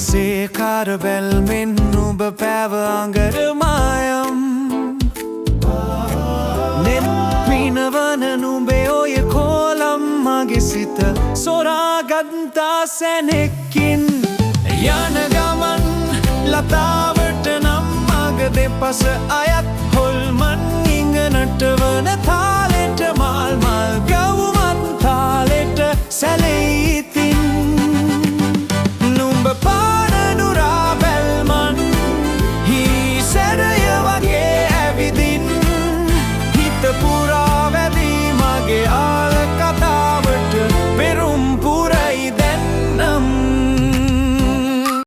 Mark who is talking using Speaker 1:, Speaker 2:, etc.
Speaker 1: සේකාර බැල්මෙන් නුඹ පැව අඟර මායම් නෙත් පිනවන නුඹේ ඔය කෝලම් මගේ සිත සොරාගත්තා සැනෙක්කින් යන ගමන් ලතාවට නම් මග දෙපස අයත් හොල්මන් ඉඟනට වන තාලෙට මල් මල් ගවුමන් තාලෙට සැලෙයි